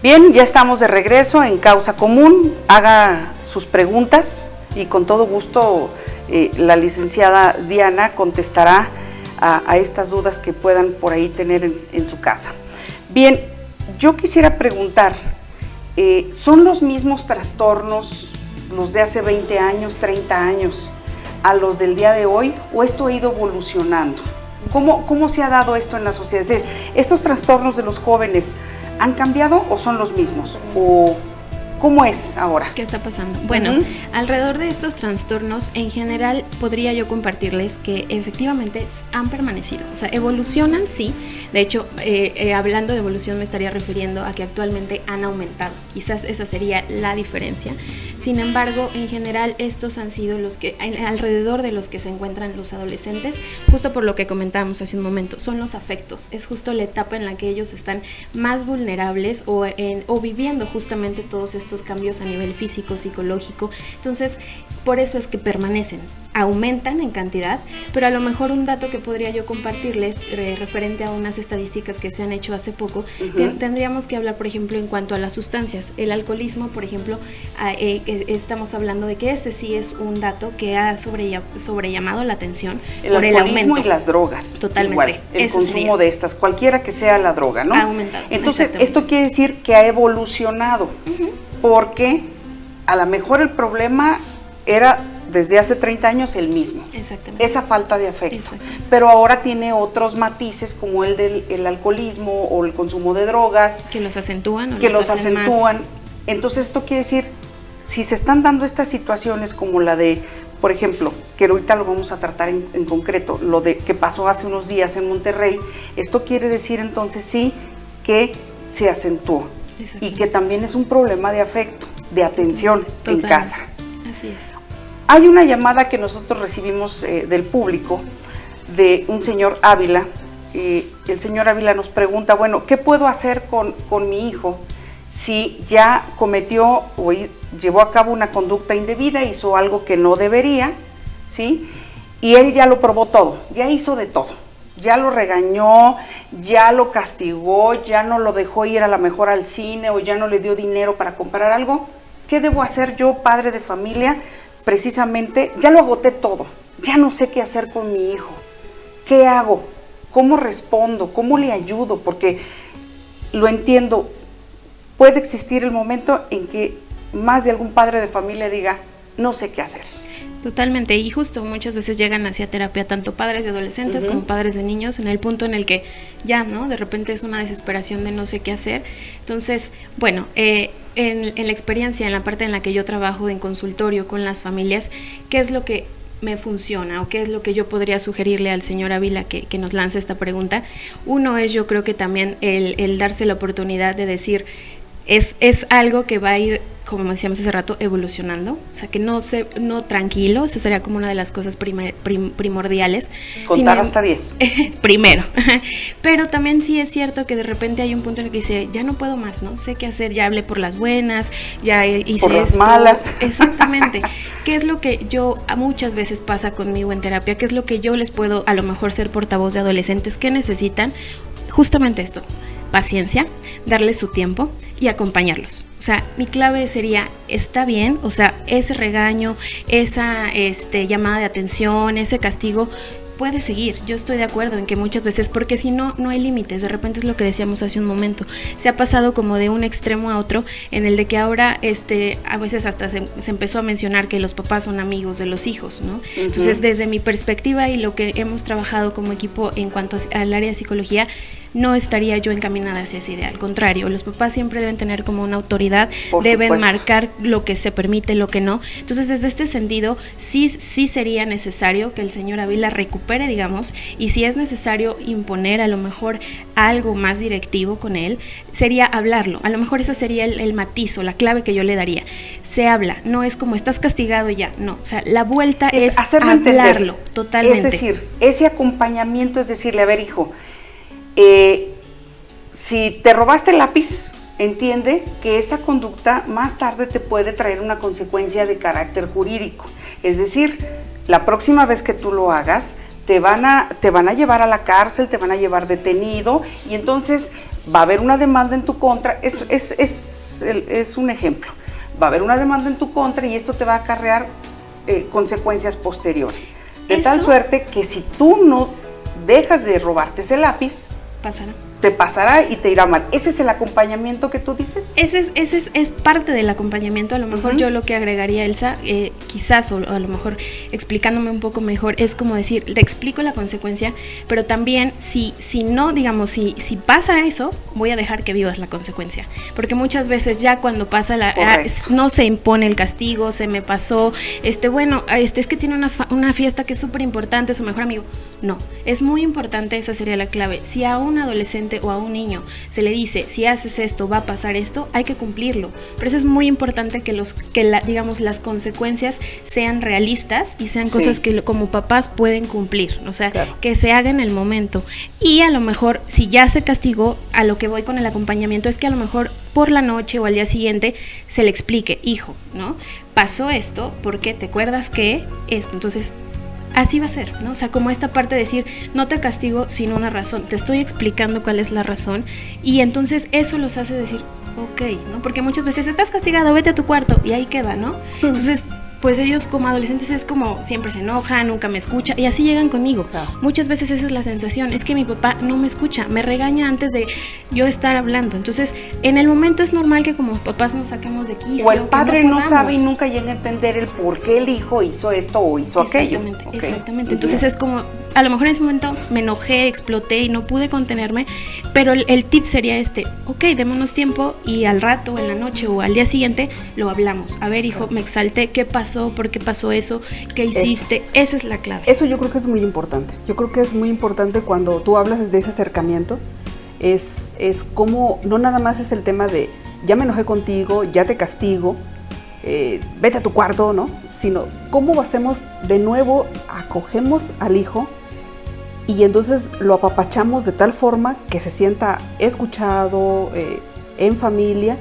Bien, ya estamos de regreso en Causa Común. Haga sus preguntas y con todo gusto la licenciada Diana contestará a estas dudas que puedan por ahí tener en su casa. Bien, yo quisiera preguntar, ¿son los mismos trastornos los de hace 20 años, 30 años, a los del día de hoy, o esto ha ido evolucionando? ¿Cómo se ha dado esto en la sociedad? Es decir, ¿estos trastornos de los jóvenes han cambiado o son los mismos? ¿O cómo es ahora? ¿Qué está pasando? Bueno, alrededor de estos trastornos, en general, podría yo compartirles que efectivamente han permanecido. O sea, evolucionan, sí. De hecho, hablando de evolución me estaría refiriendo a que actualmente han aumentado. Quizás esa sería la diferencia. Sin embargo, en general, estos han sido los que, alrededor de los que se encuentran los adolescentes, justo por lo que comentábamos hace un momento, son los afectos. Es justo la etapa en la que ellos están más vulnerables o viviendo justamente todos estos cambios a nivel físico, psicológico. Entonces, por eso es que permanecen, aumentan en cantidad, pero a lo mejor un dato que podría yo compartirles referente a unas estadísticas que se han hecho hace poco, tendríamos que hablar, por ejemplo, en cuanto a las sustancias. El alcoholismo, por ejemplo, estamos hablando de que ese sí es un dato que ha sobrellamado la atención por el aumento. Y las drogas. Totalmente. Igual, el consumo de estas, cualquiera que sea la droga, ¿no? Ha aumentado. Entonces, esto quiere decir que ha evolucionado, porque a lo mejor el problema era desde hace 30 años el mismo. Exactamente. Esa falta de afecto. Pero ahora tiene otros matices como el del alcoholismo o el consumo de drogas. Que los acentúan. Que los acentúan. Entonces esto quiere decir, si se están dando estas situaciones como la de, por ejemplo, que ahorita lo vamos a tratar en concreto, lo de que pasó hace unos días en Monterrey, esto quiere decir entonces sí que se acentuó y que también es un problema de afecto, de atención en casa. Así es. Hay una llamada que nosotros recibimos del público de un señor Ávila. El señor Ávila nos pregunta, bueno, ¿qué puedo hacer con mi hijo si ya cometió o llevó a cabo una conducta indebida, hizo algo que no debería, ¿sí? Y él ya lo probó todo, ya hizo de todo, ya lo regañó, ya lo castigó, ya no lo dejó ir a lo mejor al cine o ya no le dio dinero para comprar algo? ¿Qué debo hacer yo, padre de familia? Precisamente, ya lo agoté todo, ya no sé qué hacer con mi hijo. ¿Qué hago? ¿Cómo respondo? ¿Cómo le ayudo? Porque lo entiendo, puede existir el momento en que más de algún padre de familia diga, no sé qué hacer. Totalmente, y justo muchas veces llegan hacia terapia tanto padres de adolescentes como padres de niños en el punto en el que ya, ¿no? De repente es una desesperación de no sé qué hacer. Entonces, bueno, en la experiencia, en la parte en la que yo trabajo en consultorio con las familias, ¿qué es lo que me funciona o qué es lo que yo podría sugerirle al señor Ávila que nos lance esta pregunta? Uno es, yo creo que también el darse la oportunidad de decir, es algo que va a ir, como decíamos hace rato, evolucionando, o sea, que no tranquilo, esa sería como una de las cosas primordiales. Contar hasta 10. Primero, pero también sí es cierto que de repente hay un punto en el que dice, ya no puedo más, no sé qué hacer, ya hablé por las buenas, ya hice por las esto. Malas. Exactamente. ¿Qué es lo que muchas veces pasa conmigo en terapia? ¿Qué es lo que yo les puedo a lo mejor ser portavoz de adolescentes que necesitan? Justamente esto, paciencia, darles su tiempo y acompañarlos. O sea, mi clave sería, está bien, o sea, ese regaño, esa llamada de atención, ese castigo, puede seguir. Yo estoy de acuerdo en que muchas veces, porque si no, no hay límites. De repente es lo que decíamos hace un momento. Se ha pasado como de un extremo a otro, en el de que ahora a veces hasta se empezó a mencionar que los papás son amigos de los hijos, ¿no? Entonces, desde mi perspectiva y lo que hemos trabajado como equipo en cuanto al área de psicología, no estaría yo encaminada hacia esa idea. Al contrario, los papás siempre deben tener como una autoridad, deben marcar lo que se permite, lo que no. Entonces, desde este sentido, sí sería necesario que el señor Ávila recupere, digamos, y si es necesario imponer a lo mejor algo más directivo con él, sería hablarlo. A lo mejor ese sería el matiz o la clave que yo le daría. Se habla, no es como estás castigado ya, no. O sea, la vuelta es hacerlo hablarlo, entender. Totalmente. Es decir, ese acompañamiento es decirle, a ver, hijo, si te robaste el lápiz, entiende que esa conducta más tarde te puede traer una consecuencia de carácter jurídico. Es decir, la próxima vez que tú lo hagas, te van a llevar a la cárcel, te van a llevar detenido, y entonces va a haber una demanda en tu contra. Es un ejemplo. Va a haber una demanda en tu contra y esto te va a acarrear consecuencias posteriores. De tal suerte que si tú no dejas de robarte ese lápiz, te pasará y te irá mal. ¿Ese es el acompañamiento que tú dices? Ese es parte del acompañamiento. A lo mejor yo lo que agregaría, Elsa, quizás, o a lo mejor explicándome un poco mejor, es como decir, te explico la consecuencia, pero también si no, digamos, si pasa eso, voy a dejar que vivas la consecuencia. Porque muchas veces ya cuando pasa no se impone el castigo, se me pasó, es que tiene una fiesta que es súper importante, su mejor amigo. No, es muy importante, esa sería la clave. Si a un adolescente o a un niño se le dice, si haces esto, va a pasar esto, hay que cumplirlo. Pero eso es muy importante digamos, las consecuencias sean realistas y sean cosas que como papás pueden cumplir, o sea, que se haga en el momento. Y a lo mejor, si ya se castigó, a lo que voy con el acompañamiento es que a lo mejor por la noche o al día siguiente se le explique, hijo, ¿no? Pasó esto, porque te acuerdas que esto, entonces así va a ser, ¿no? O sea, como esta parte de decir, no te castigo sin una razón, te estoy explicando cuál es la razón, y entonces eso los hace decir, ok, ¿no? Porque muchas veces estás castigado, vete a tu cuarto, y ahí queda, ¿no? Entonces, pues ellos como adolescentes es como siempre se enojan, nunca me escucha, y así llegan conmigo. Muchas veces esa es la sensación, es que mi papá no me escucha, me regaña antes de yo estar hablando. Entonces, en el momento es normal que como papás nos saquemos de quicio. O el padre no sabe y nunca llega a entender el por qué el hijo hizo esto o hizo aquello. Exactamente. Entonces es como, a lo mejor en ese momento me enojé, exploté y no pude contenerme, pero el tip sería ok, démonos tiempo y al rato, en la noche o al día siguiente lo hablamos. A ver, hijo, me exalté, ¿qué pasó? ¿Por qué pasó eso? ¿Qué hiciste? Esa es la clave. Eso yo creo que es muy importante. Yo creo que es muy importante cuando tú hablas de ese acercamiento, es como, no nada más es el tema de, ya me enojé contigo, ya te castigo, vete a tu cuarto, ¿no? Sino, ¿cómo hacemos de nuevo? Acogemos al hijo y entonces lo apapachamos de tal forma que se sienta escuchado, en familia,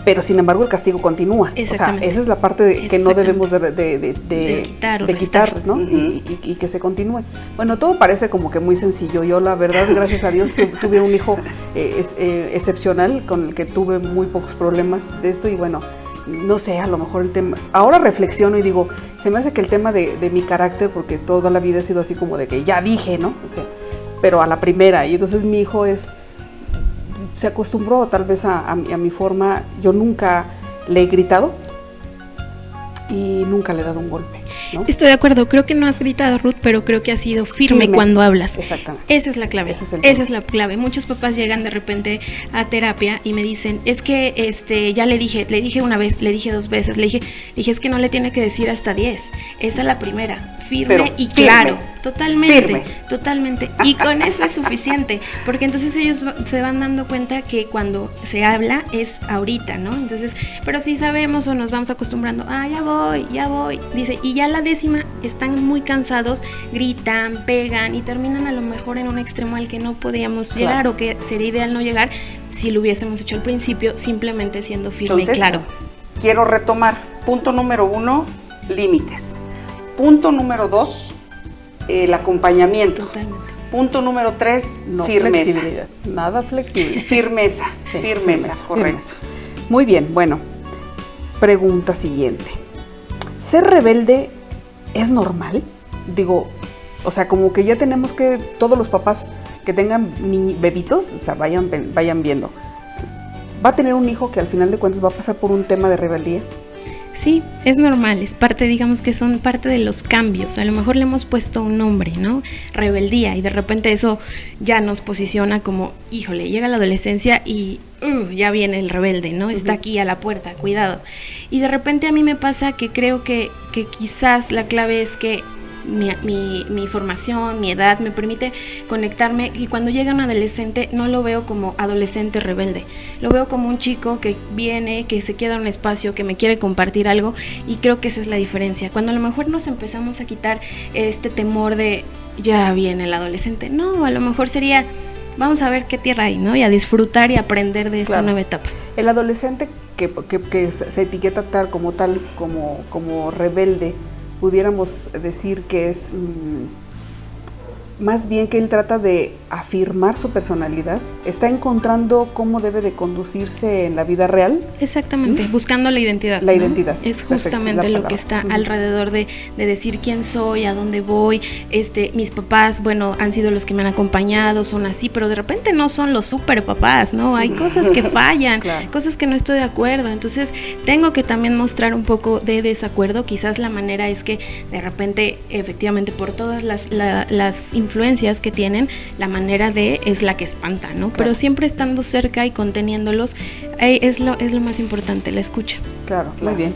pero sin embargo el castigo continúa. O sea, esa es la parte que no debemos de quitar, ¿no? Y que se continúe. Bueno, todo parece como que muy sencillo. Yo la verdad, gracias a Dios, tuve un hijo excepcional con el que tuve muy pocos problemas de esto y bueno, no sé, a lo mejor el tema, ahora reflexiono y digo, se me hace que el tema de mi carácter, porque toda la vida ha sido así como de que ya dije, ¿no? O sea, pero a la primera, y entonces mi hijo se acostumbró tal vez a mi forma. Yo nunca le he gritado y nunca le he dado un golpe, ¿no? Estoy de acuerdo, creo que no has gritado, Ruth, pero creo que has sido firme cuando hablas. Exactamente. Esa es la clave, esa es la clave. Muchos papás llegan de repente a terapia y me dicen, es que ya le dije una vez, le dije 2 veces, le dije, es que no le tiene que decir hasta 10, esa es la primera. Firme y claro, totalmente. Y con eso es suficiente, porque entonces ellos se van dando cuenta que cuando se habla es ahorita, ¿no? Entonces, pero sí sabemos o nos vamos acostumbrando, ya voy, dice, y ya la 10ª están muy cansados, gritan, pegan y terminan a lo mejor en un extremo al que no podíamos llegar o que sería ideal no llegar si lo hubiésemos hecho al principio, simplemente siendo firme. Entonces, y claro. Quiero retomar, punto número 1, límites. Punto número 2, el acompañamiento. Totalmente. Punto número 3, firmeza. Flexibilidad. Nada flexible. Firmeza, correcto. Muy bien, bueno, pregunta siguiente. ¿Ser rebelde es normal? Digo, o sea, como que ya tenemos que, todos los papás que tengan bebitos, o sea, vayan viendo. ¿Va a tener un hijo que al final de cuentas va a pasar por un tema de rebeldía? Sí, es normal, es parte, digamos que son parte de los cambios. A lo mejor le hemos puesto un nombre, ¿no? Rebeldía, y de repente eso ya nos posiciona como, híjole, llega la adolescencia y ya viene el rebelde, ¿no? Está aquí a la puerta, cuidado. Y de repente a mí me pasa que creo que quizás la clave es que mi formación, mi edad me permite conectarme, y cuando llega un adolescente no lo veo como adolescente rebelde, lo veo como un chico que viene, que se queda en un espacio, que me quiere compartir algo, y creo que esa es la diferencia. Cuando a lo mejor nos empezamos a quitar este temor de ya viene el adolescente, no, a lo mejor sería vamos a ver qué tierra hay, ¿no? Y a disfrutar y aprender de esta nueva etapa. El adolescente que se etiqueta tal como rebelde, pudiéramos decir que es más bien que él trata de afirmar su personalidad, está encontrando cómo debe de conducirse en la vida real. Exactamente, buscando la identidad. La ¿no? identidad. Es justamente lo que está alrededor de decir quién soy, a dónde voy. Mis papás, bueno, han sido los que me han acompañado, son así, pero de repente no son los super papás, ¿no? Hay cosas que fallan, claro. Cosas que no estoy de acuerdo. Entonces, tengo que también mostrar un poco de desacuerdo. Quizás la manera es que de repente, efectivamente, por todas las influencias que tienen, la manera es la que espanta, ¿no? Claro. Pero siempre estando cerca y conteniéndolos es lo más importante, la escucha. Claro, muy bien.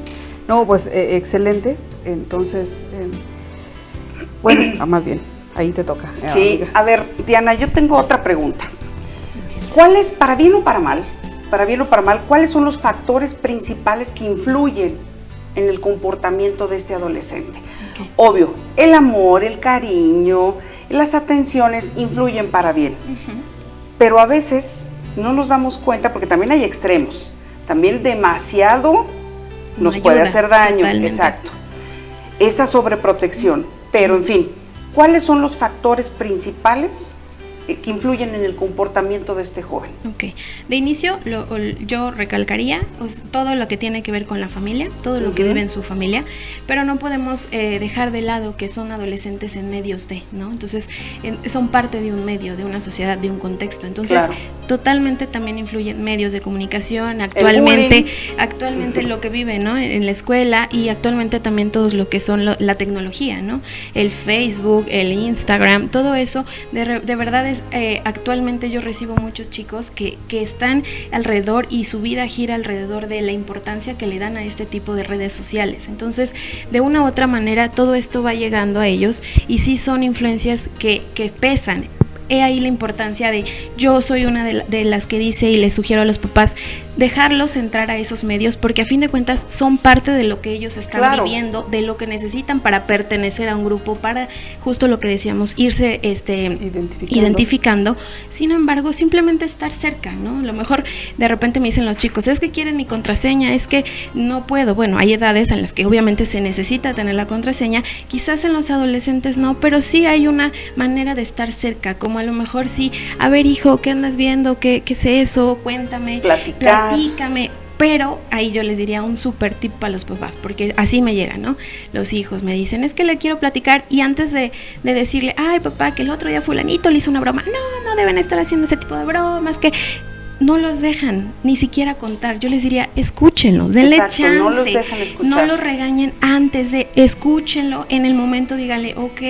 No, pues excelente. Entonces, bueno, más bien, ahí te toca. Sí, a ver, Diana, yo tengo otra pregunta. ¿Cuáles, para bien o para mal, cuáles son los factores principales que influyen en el comportamiento de este adolescente? Okay. Obvio, el amor, el cariño, las atenciones influyen para bien, pero a veces no nos damos cuenta porque también hay extremos, también demasiado nos puede hacer daño, totalmente. Exacto, esa sobreprotección, pero en fin, ¿cuáles son los factores principales que influyen en el comportamiento de este joven? Ok, de inicio yo recalcaría pues, todo lo que tiene que ver con la familia, todo lo que vive en su familia, pero no podemos dejar de lado que son adolescentes en medios de, ¿no? Entonces son parte de un medio, de una sociedad, de un contexto, entonces claro. Totalmente también influyen medios de comunicación, actualmente lo que vive, ¿no? En la escuela y actualmente también todos lo que son la tecnología, ¿no? El Facebook, el Instagram, todo eso de verdad es actualmente yo recibo muchos chicos que están alrededor y su vida gira alrededor de la importancia que le dan a este tipo de redes sociales. Entonces, de una u otra manera, todo esto va llegando a ellos y sí son influencias que pesan. He ahí la importancia de, yo soy una de las que dice y les sugiero a los papás, dejarlos entrar a esos medios porque a fin de cuentas son parte de lo que ellos están claro. viviendo, de lo que necesitan para pertenecer a un grupo, para justo lo que decíamos, irse identificando. Sin embargo, simplemente estar cerca, ¿no? A lo mejor de repente me dicen los chicos, es que quieren mi contraseña, es que no puedo. Bueno, hay edades en las que obviamente se necesita tener la contraseña, quizás en los adolescentes no, pero sí hay una manera de estar cerca, como a lo mejor sí, a ver hijo, ¿qué andas viendo? ¿Qué es eso? Cuéntame, platícame, pero ahí yo les diría un súper tip para los papás, porque así me llegan, ¿no? Los hijos me dicen, es que le quiero platicar, y antes de decirle, ay papá, que el otro día fulanito le hizo una broma, no deben estar haciendo ese tipo de bromas, que no los dejan ni siquiera contar. Yo les diría, escúchenlos, denle chance, no los dejan escuchar. No los regañen antes de, escúchenlo, en el momento díganle, ok,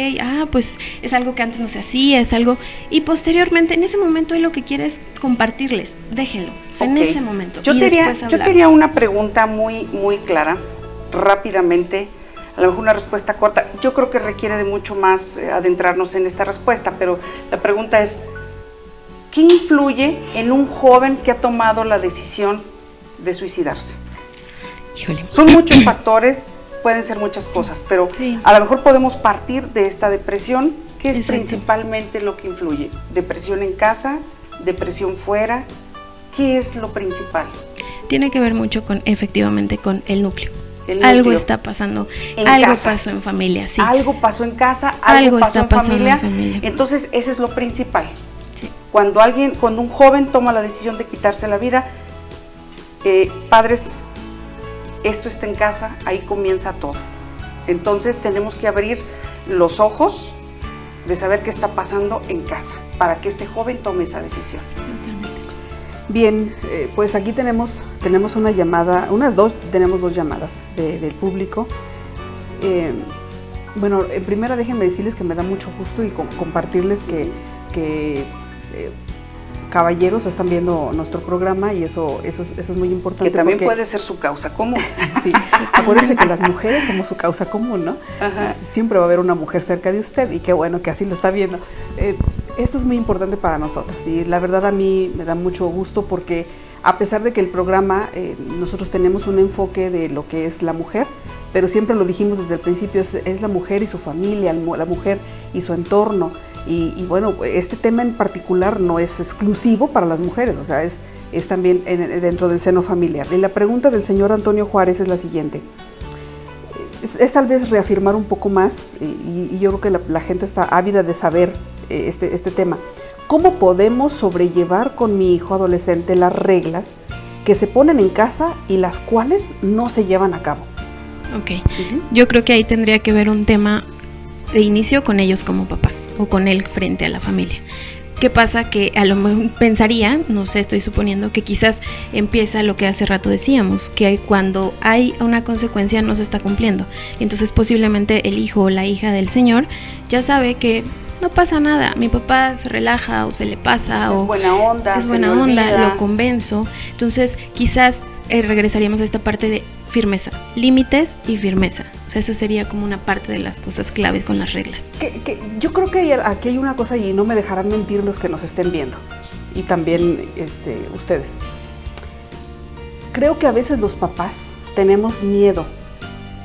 pues es algo que antes no se hacía, es algo, y posteriormente, en ese momento, él lo que quiere es compartirles, déjenlo, o sea, okay. En ese momento. Yo quería una pregunta muy, muy clara, rápidamente, a lo mejor una respuesta corta. Yo creo que requiere de mucho más adentrarnos en esta respuesta, pero la pregunta es, ¿qué influye en un joven que ha tomado la decisión de suicidarse? Híjole. Son muchos factores, pueden ser muchas cosas, pero sí. A lo mejor podemos partir de esta depresión, que es Exacto. Principalmente lo que influye. Depresión en casa, depresión fuera, ¿qué es lo principal? Tiene que ver mucho efectivamente con el núcleo. Algo está pasando, algo pasó en familia, sí. Algo pasó en casa, algo pasó en familia. Entonces, ese es lo principal. Cuando un joven toma la decisión de quitarse la vida, padres, esto está en casa, ahí comienza todo. Entonces tenemos que abrir los ojos de saber qué está pasando en casa, para que este joven tome esa decisión. Bien, pues aquí tenemos una llamada, tenemos dos llamadas del público. Bueno, en primera déjenme decirles que me da mucho gusto y compartirles que caballeros están viendo nuestro programa y eso es muy importante. Que también puede ser su causa común. Sí, acuérdense que las mujeres somos su causa común, ¿no? Ajá. Siempre va a haber una mujer cerca de usted y qué bueno que así lo está viendo. Esto es muy importante para nosotras y la verdad a mí me da mucho gusto porque a pesar de que el programa, nosotros tenemos un enfoque de lo que es la mujer, pero siempre lo dijimos desde el principio, es la mujer y su familia, la mujer y su entorno. Y bueno, este tema en particular no es exclusivo para las mujeres, o sea, es también dentro del seno familiar. Y la pregunta del señor Antonio Juárez es la siguiente. Es tal vez reafirmar un poco más, y yo creo que la gente está ávida de saber este tema. ¿Cómo podemos sobrellevar con mi hijo adolescente las reglas que se ponen en casa y las cuales no se llevan a cabo? Ok, yo creo que ahí tendría que ver un tema de inicio con ellos como papás o con él frente a la familia. ¿Qué pasa? Que a lo mejor pensaría, no sé, estoy suponiendo que quizás empieza lo que hace rato decíamos, que cuando hay una consecuencia no se está cumpliendo. Entonces posiblemente el hijo o la hija del señor ya sabe que no pasa nada, mi papá se relaja o se le pasa es o buena onda, es buena onda, lo convenzo. Entonces quizás regresaríamos a esta parte de firmeza, límites y firmeza. O sea, esa sería como una parte de las cosas claves con las reglas. Yo creo que aquí hay una cosa y no me dejarán mentir los que nos estén viendo y también ustedes. Creo que a veces los papás tenemos miedo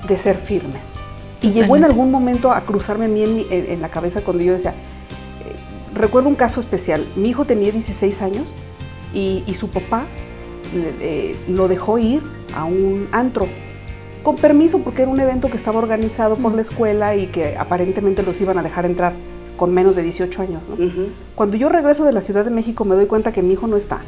de ser firmes. Y llegó en algún momento a cruzarme a mí en la cabeza cuando yo decía, recuerdo un caso especial, mi hijo tenía 16 años y su papá lo dejó ir a un antro, con permiso porque era un evento que estaba organizado por la escuela y que aparentemente los iban a dejar entrar con menos de 18 años, ¿no? Cuando yo regreso de la Ciudad de México me doy cuenta que mi hijo no está,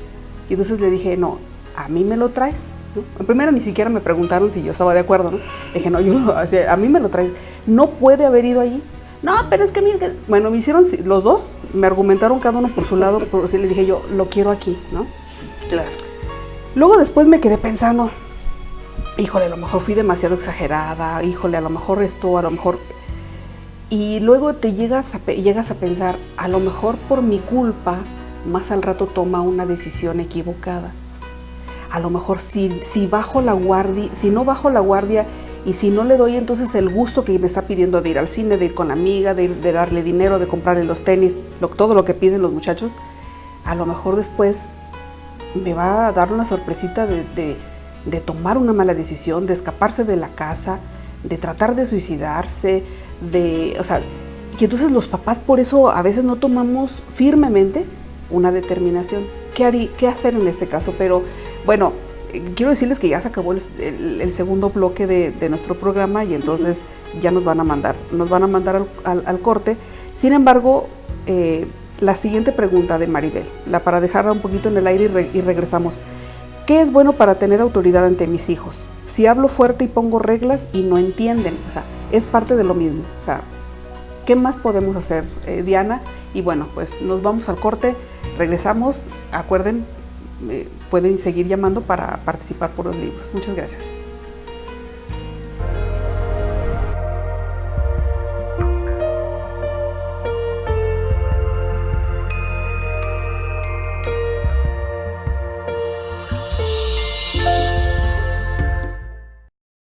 y entonces le dije, no, a mí me lo traes, ¿no? En primera ni siquiera me preguntaron si yo estaba de acuerdo, ¿no? Le dije, no, a mí me lo traes, no puede haber ido allí. No, pero es que mira, bueno, me hicieron, los dos me argumentaron cada uno por su lado, por si le dije yo, lo quiero aquí, ¿no? Claro. Luego después me quedé pensando, híjole, a lo mejor fui demasiado exagerada, híjole, a lo mejor esto, a lo mejor... Y luego te llegas a pensar, a lo mejor por mi culpa, más al rato toma una decisión equivocada. A lo mejor si bajo la guardia, si no bajo la guardia y si no le doy entonces el gusto que me está pidiendo de ir al cine, de ir con la amiga, de darle dinero, de comprarle los tenis, todo lo que piden los muchachos, a lo mejor después me va a dar una sorpresita de tomar una mala decisión, de escaparse de la casa, de tratar de suicidarse, y entonces los papás por eso a veces no tomamos firmemente una determinación. ¿Qué hacer en este caso? Pero bueno, quiero decirles que ya se acabó el segundo bloque de nuestro programa y entonces ya nos van a mandar al corte. Sin embargo, la siguiente pregunta de Maribel, para dejarla un poquito en el aire y regresamos. ¿Qué es bueno para tener autoridad ante mis hijos? Si hablo fuerte y pongo reglas y no entienden, o sea, es parte de lo mismo. O sea, ¿qué más podemos hacer, Diana? Y bueno, pues nos vamos al corte, regresamos, acuerden, pueden seguir llamando para participar por los libros. Muchas gracias.